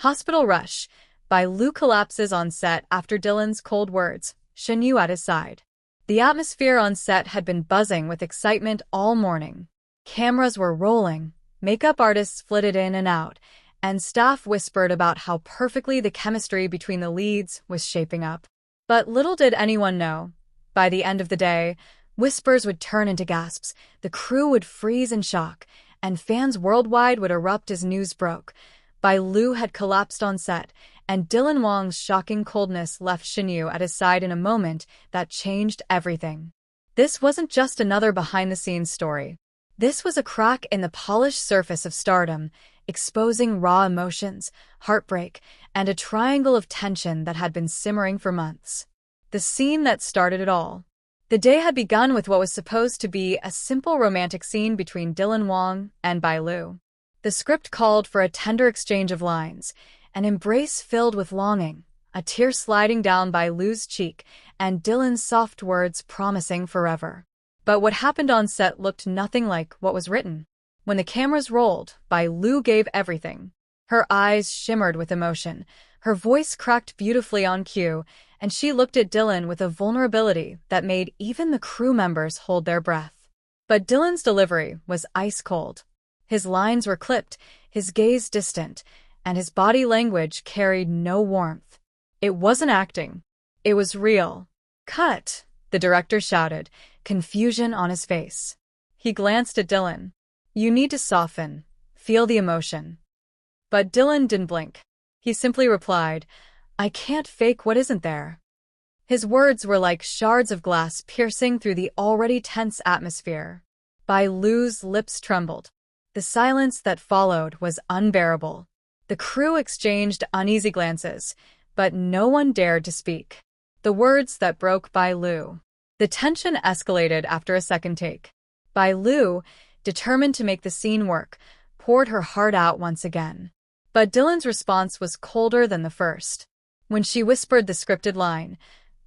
Hospital rush. Bai Lu collapses on set after Dylan's cold words, Shen Yu at his side. The atmosphere on set had been buzzing with excitement all morning. Cameras were rolling, makeup artists flitted in and out, and staff whispered about how perfectly the chemistry between the leads was shaping up. But little did anyone know, by the end of the day, whispers would turn into gasps, the crew would freeze in shock, and fans worldwide would erupt as news broke. Bai Lu had collapsed on set, and Dylan Wang's shocking coldness left Shen Yu at his side in a moment that changed everything. This wasn't just another behind-the-scenes story. This was a crack in the polished surface of stardom, exposing raw emotions, heartbreak, and a triangle of tension that had been simmering for months. The scene that started it all. The day had begun with what was supposed to be a simple romantic scene between Dylan Wang and Bai Lu. The script called for a tender exchange of lines, an embrace filled with longing, a tear sliding down Bai Lu's cheek, and Dylan's soft words promising forever. But what happened on set looked nothing like what was written. When the cameras rolled, Bai Lu gave everything. Her eyes shimmered with emotion, her voice cracked beautifully on cue, and she looked at Dylan with a vulnerability that made even the crew members hold their breath. But Dylan's delivery was ice-cold. His lines were clipped, his gaze distant, and his body language carried no warmth. It wasn't acting. It was real. "Cut!" the director shouted, confusion on his face. He glanced at Dylan. "You need to soften. Feel the emotion." But Dylan didn't blink. He simply replied, "I can't fake what isn't there." His words were like shards of glass piercing through the already tense atmosphere. Bai Lu's lips trembled. The silence that followed was unbearable. The crew exchanged uneasy glances, but no one dared to speak. The words that broke Bai Lu. The tension escalated after a second take. Bai Lu, determined to make the scene work, poured her heart out once again. But Dylan's response was colder than the first. When she whispered the scripted line,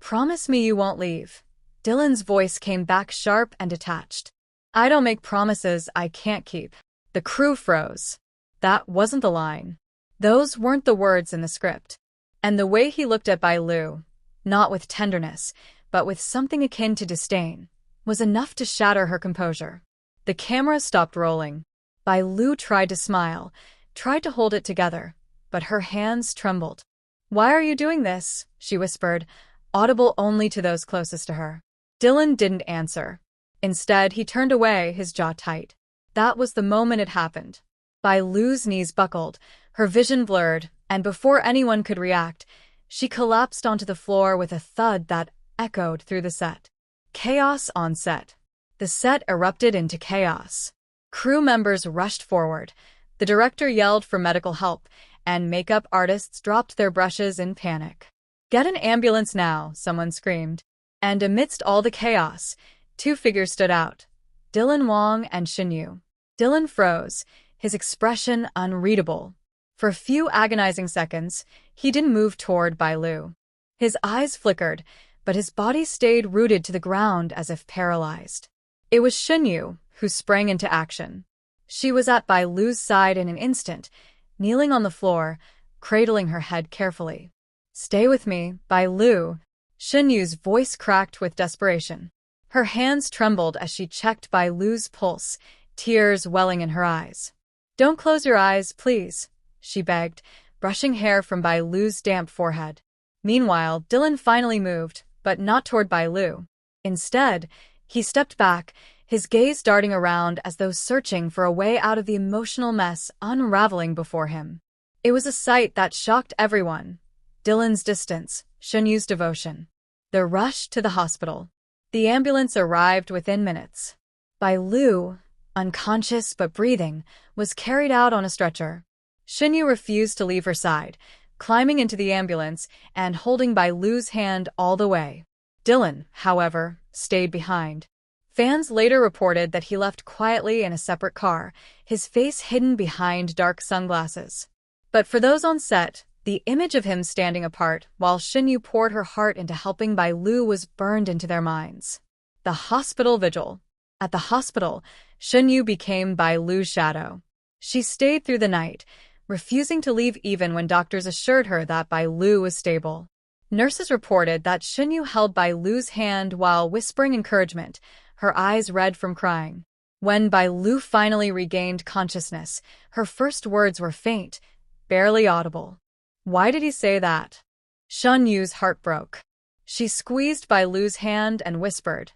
"Promise me you won't leave," Dylan's voice came back sharp and detached. "I don't make promises I can't keep." The crew froze. That wasn't the line. Those weren't the words in the script. And the way he looked at Bai Lu, not with tenderness, but with something akin to disdain, was enough to shatter her composure. The camera stopped rolling. Bai Lu tried to smile, tried to hold it together, but her hands trembled. "Why are you doing this?" she whispered, audible only to those closest to her. Dylan didn't answer. Instead, he turned away, his jaw tight. That was the moment it happened. Bai Lu's knees buckled, her vision blurred, and before anyone could react, she collapsed onto the floor with a thud that echoed through the set. Chaos on set. The set erupted into chaos. Crew members rushed forward. The director yelled for medical help, and makeup artists dropped their brushes in panic. "Get an ambulance now," someone screamed. And amidst all the chaos, two figures stood out, Dylan Wang and Shen Yu. Dylan froze, his expression unreadable. For a few agonizing seconds, he didn't move toward Bai Lu. His eyes flickered, but his body stayed rooted to the ground as if paralyzed. It was Shen Yu who sprang into action. She was at Bai Lu's side in an instant, kneeling on the floor, cradling her head carefully. "Stay with me, Bai Lu." Shen Yu's voice cracked with desperation. Her hands trembled as she checked Bai Lu's pulse, tears welling in her eyes. "Don't close your eyes, please," she begged, brushing hair from Bai Lu's damp forehead. Meanwhile, Dylan finally moved, but not toward Bai Lu. Instead, he stepped back, his gaze darting around as though searching for a way out of the emotional mess unraveling before him. It was a sight that shocked everyone. Dylan's distance, Shen Yu's devotion. The rush to the hospital. The ambulance arrived within minutes. Bai Lu, unconscious but breathing, was carried out on a stretcher. Shen Yu refused to leave her side, climbing into the ambulance and holding Bai Lu's hand all the way. Dylan, however, stayed behind. Fans later reported that he left quietly in a separate car, his face hidden behind dark sunglasses. But for those on set, the image of him standing apart while Shen Yu poured her heart into helping Bai Lu was burned into their minds. The hospital vigil. At the hospital, Shen Yu became Bai Lu's shadow. She stayed through the night, refusing to leave even when doctors assured her that Bai Lu was stable. Nurses reported that Shenyu held Bai Lu's hand while whispering encouragement, her eyes red from crying. When Bai Lu finally regained consciousness, her first words were faint, barely audible. Why did he say that? Shen Yu's heart broke. She squeezed Bai Lu's hand and whispered,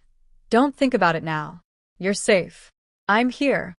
"Don't think about it now. You're safe. I'm here."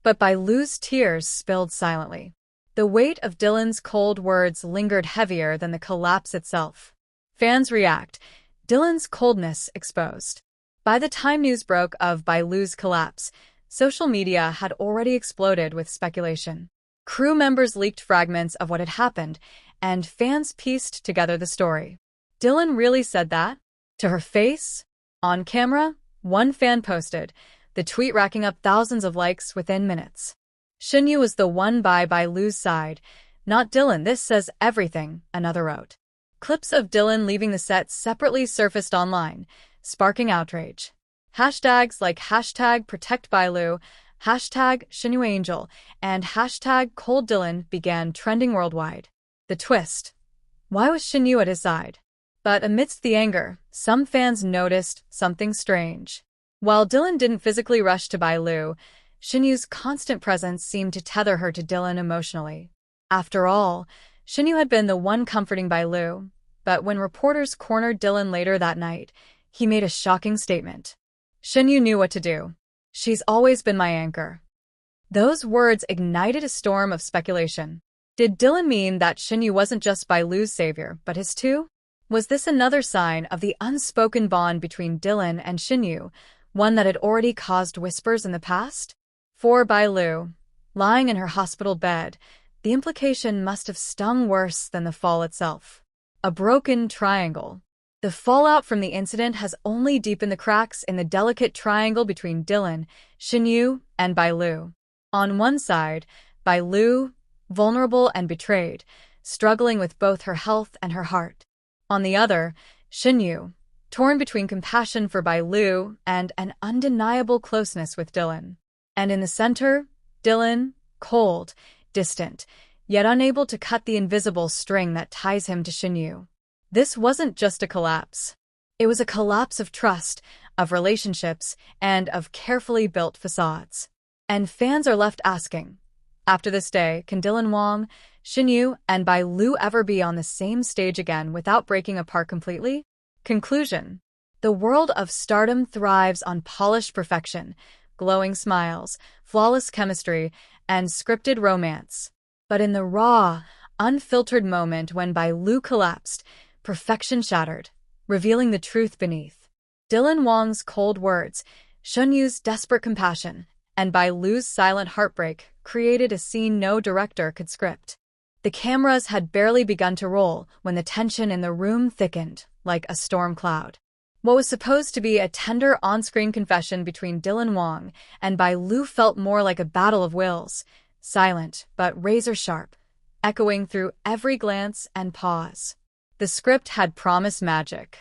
But Bai Lu's tears spilled silently. The weight of Dylan's cold words lingered heavier than the collapse itself. Fans react. Dylan's coldness exposed. By the time news broke of Bai Lu's collapse, social media had already exploded with speculation. Crew members leaked fragments of what had happened, and fans pieced together the story. Dylan really said that? To her face? On camera? One fan posted, the tweet racking up thousands of likes within minutes. Shenyu was the one by Bai Lu's side. Not Dylan, this says everything, another wrote. Clips of Dylan leaving the set separately surfaced online, sparking outrage. Hashtags like #ProtectBaiLu, #ShenyuAngel, and #ColdDylan began trending worldwide. The twist. Why was Shenyu at his side? But amidst the anger, some fans noticed something strange. While Dylan didn't physically rush to Bai Lu, Shenyu's constant presence seemed to tether her to Dylan emotionally. After all, Shenyu had been the one comforting Bai Lu, but when reporters cornered Dylan later that night, he made a shocking statement. Shenyu knew what to do. "She's always been my anchor." Those words ignited a storm of speculation. Did Dylan mean that Shenyu wasn't just Bai Lu's savior, but his too? Was this another sign of the unspoken bond between Dylan and Shenyu, one that had already caused whispers in the past? For Bai Lu, lying in her hospital bed, the implication must have stung worse than the fall itself. A broken triangle. The fallout from the incident has only deepened the cracks in the delicate triangle between Dylan, Shenyu, and Bai Lu. On one side, Bai Lu, vulnerable and betrayed, struggling with both her health and her heart. On the other, Shenyu, torn between compassion for Bai Lu and an undeniable closeness with Dylan. And in the center, Dylan, cold, distant, yet unable to cut the invisible string that ties him to Shenyu. This wasn't just a collapse. It was a collapse of trust, of relationships, and of carefully built facades. And fans are left asking, after this day, can Dylan, Wang, Shenyu, and Bai Lu ever be on the same stage again without breaking apart completely? Conclusion. The world of stardom thrives on polished perfection, glowing smiles, flawless chemistry, and scripted romance. But in the raw, unfiltered moment when Bai Lu collapsed, perfection shattered, revealing the truth beneath. Dylan Wang's cold words, Shenyu's desperate compassion, and Bai Lu's silent heartbreak created a scene no director could script. The cameras had barely begun to roll when the tension in the room thickened, like a storm cloud. What was supposed to be a tender on-screen confession between Dylan Wang and Bai Lu felt more like a battle of wills, silent but razor-sharp, echoing through every glance and pause. The script had promised magic.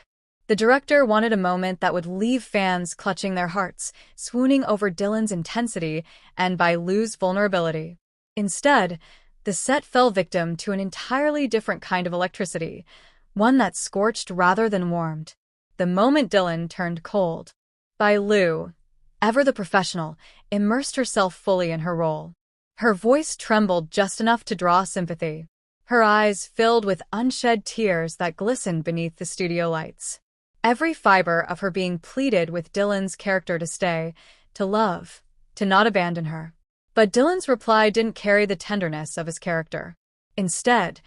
The director wanted a moment that would leave fans clutching their hearts, swooning over Dylan's intensity and Bai Lu's vulnerability. Instead, the set fell victim to an entirely different kind of electricity, one that scorched rather than warmed. The moment Dylan turned cold, Bai Lu, ever the professional, immersed herself fully in her role. Her voice trembled just enough to draw sympathy. Her eyes filled with unshed tears that glistened beneath the studio lights. Every fiber of her being pleaded with Dylan's character to stay, to love, to not abandon her. But Dylan's reply didn't carry the tenderness of his character. Instead,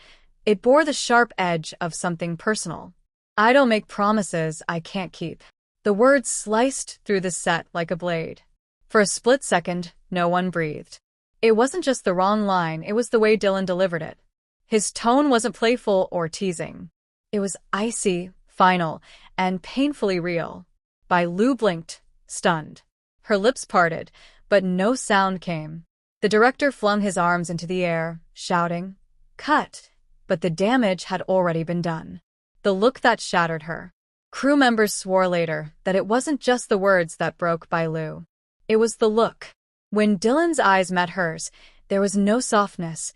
it bore the sharp edge of something personal. "I don't make promises I can't keep." The words sliced through the set like a blade. For a split second, no one breathed. It wasn't just the wrong line, it was the way Dylan delivered it. His tone wasn't playful or teasing. It was icy, final, and painfully real. Bai Lu blinked, stunned. Her lips parted, but no sound came. The director flung his arms into the air, shouting, "Cut!" But the damage had already been done. The look that shattered her. Crew members swore later that it wasn't just the words that broke Bai Lu. It was the look. When Dylan's eyes met hers, there was no softness,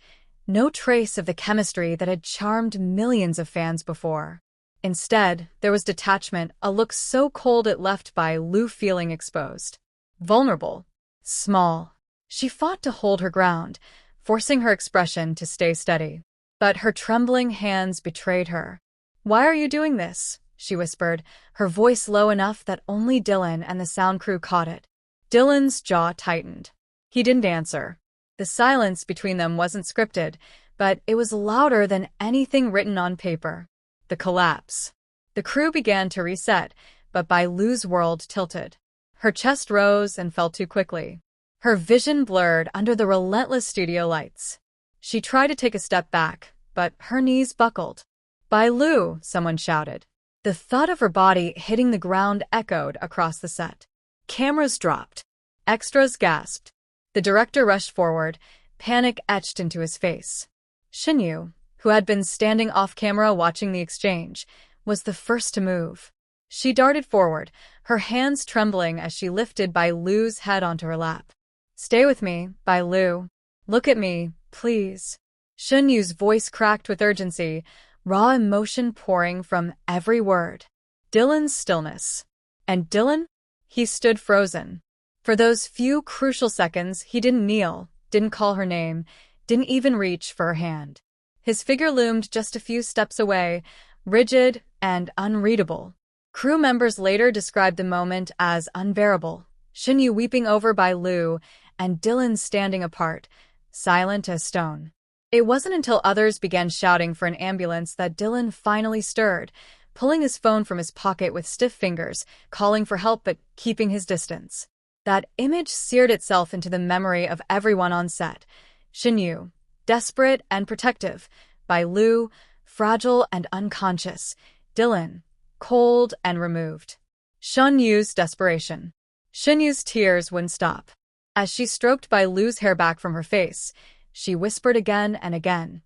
No trace of the chemistry that had charmed millions of fans before. Instead, there was detachment, a look so cold it left Bai Lu feeling exposed. Vulnerable. Small. She fought to hold her ground, forcing her expression to stay steady. But her trembling hands betrayed her. "Why are you doing this?" she whispered, her voice low enough that only Dylan and the sound crew caught it. Dylan's jaw tightened. He didn't answer. The silence between them wasn't scripted, but it was louder than anything written on paper. The collapse. The crew began to reset, but Bai Lu's world tilted. Her chest rose and fell too quickly. Her vision blurred under the relentless studio lights. She tried to take a step back, but her knees buckled. "Bai Lu," someone shouted. The thud of her body hitting the ground echoed across the set. Cameras dropped. Extras gasped. The director rushed forward, panic etched into his face. Xinyu, who had been standing off-camera watching the exchange, was the first to move. She darted forward, her hands trembling as she lifted Bai Lu's head onto her lap. "Stay with me, Bai Lu. Look at me, please." Xinyu's voice cracked with urgency, raw emotion pouring from every word. Dylan's stillness. And Dylan? He stood frozen. For those few crucial seconds, he didn't kneel, didn't call her name, didn't even reach for her hand. His figure loomed just a few steps away, rigid and unreadable. Crew members later described the moment as unbearable. Xinyu weeping over Bai Lu, and Dylan standing apart, silent as stone. It wasn't until others began shouting for an ambulance that Dylan finally stirred, pulling his phone from his pocket with stiff fingers, calling for help but keeping his distance. That image seared itself into the memory of everyone on set. Xinyu, desperate and protective. Bai Lu, fragile and unconscious. Dylan, cold and removed. Xinyu's desperation. Xinyu's tears wouldn't stop. As she stroked Bai Lu's hair back from her face, she whispered again and again,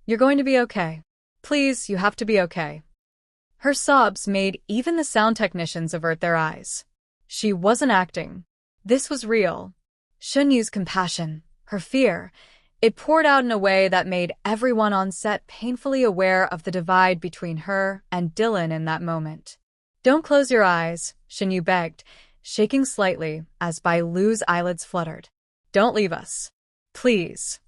"You're going to be okay. Please, you have to be okay." Her sobs made even the sound technicians avert their eyes. She wasn't acting. This was real. Xinyu's compassion, her fear, it poured out in a way that made everyone on set painfully aware of the divide between her and Dylan in that moment. "Don't close your eyes," Xinyu begged, shaking slightly as Bai Lu's eyelids fluttered. "Don't leave us. Please."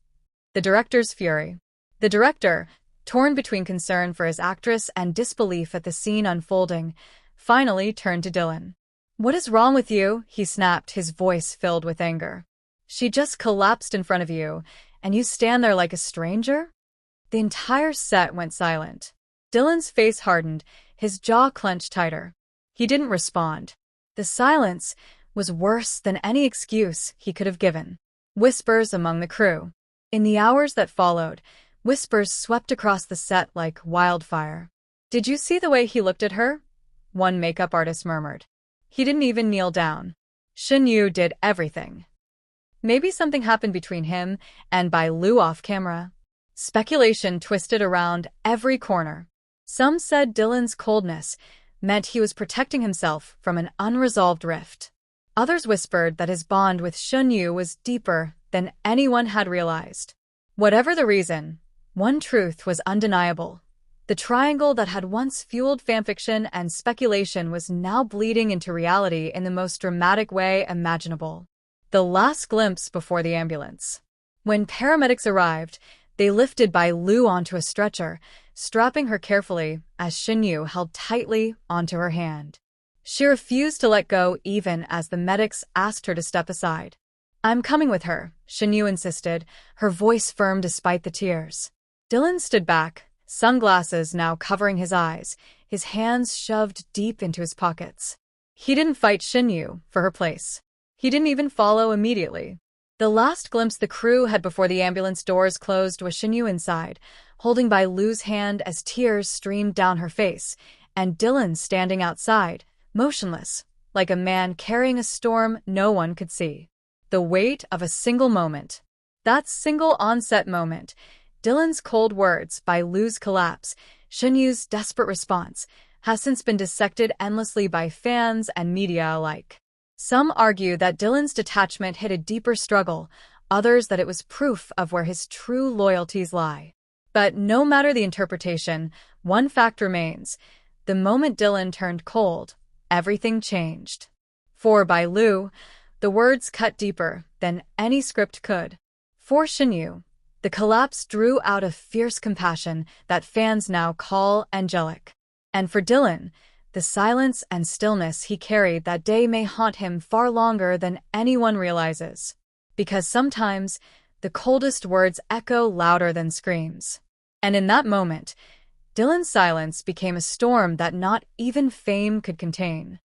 The director's fury. The director, torn between concern for his actress and disbelief at the scene unfolding, finally turned to Dylan. "What is wrong with you?" he snapped, his voice filled with anger. "She just collapsed in front of you, and you stand there like a stranger?" The entire set went silent. Dylan's face hardened, his jaw clenched tighter. He didn't respond. The silence was worse than any excuse he could have given. Whispers among the crew. In the hours that followed, whispers swept across the set like wildfire. "Did you see the way he looked at her?" one makeup artist murmured. "He didn't even kneel down. Xinyu did everything." Maybe something happened between him and Bai Lu off camera. Speculation twisted around every corner. Some said Dylan's coldness meant he was protecting himself from an unresolved rift. Others whispered that his bond with Xinyu was deeper than anyone had realized. Whatever the reason, one truth was undeniable. The triangle that had once fueled fanfiction and speculation was now bleeding into reality in the most dramatic way imaginable. The last glimpse before the ambulance. When paramedics arrived, they lifted Bai Lu onto a stretcher, strapping her carefully as Xinyu held tightly onto her hand. She refused to let go even as the medics asked her to step aside. "I'm coming with her," Xinyu insisted, her voice firm despite the tears. Dylan stood back, sunglasses now covering his eyes, his hands shoved deep into his pockets. He didn't fight Xinyu for her place. He didn't even follow immediately. The last glimpse the crew had before the ambulance doors closed was Xinyu inside, holding Bai Lu's hand as tears streamed down her face, and Dylan standing outside, motionless, like a man carrying a storm no one could see. The weight of a single moment. That single on-set moment. Dylan's cold words, Bai Lu's collapse, Xinyu's desperate response, has since been dissected endlessly by fans and media alike. Some argue that Dylan's detachment hid a deeper struggle, others that it was proof of where his true loyalties lie. But no matter the interpretation, one fact remains. The moment Dylan turned cold, everything changed. For Bai Lu, the words cut deeper than any script could. For Shenyu, the collapse drew out a fierce compassion that fans now call angelic. And for Dylan, the silence and stillness he carried that day may haunt him far longer than anyone realizes. Because sometimes, the coldest words echo louder than screams. And in that moment, Dylan's silence became a storm that not even fame could contain.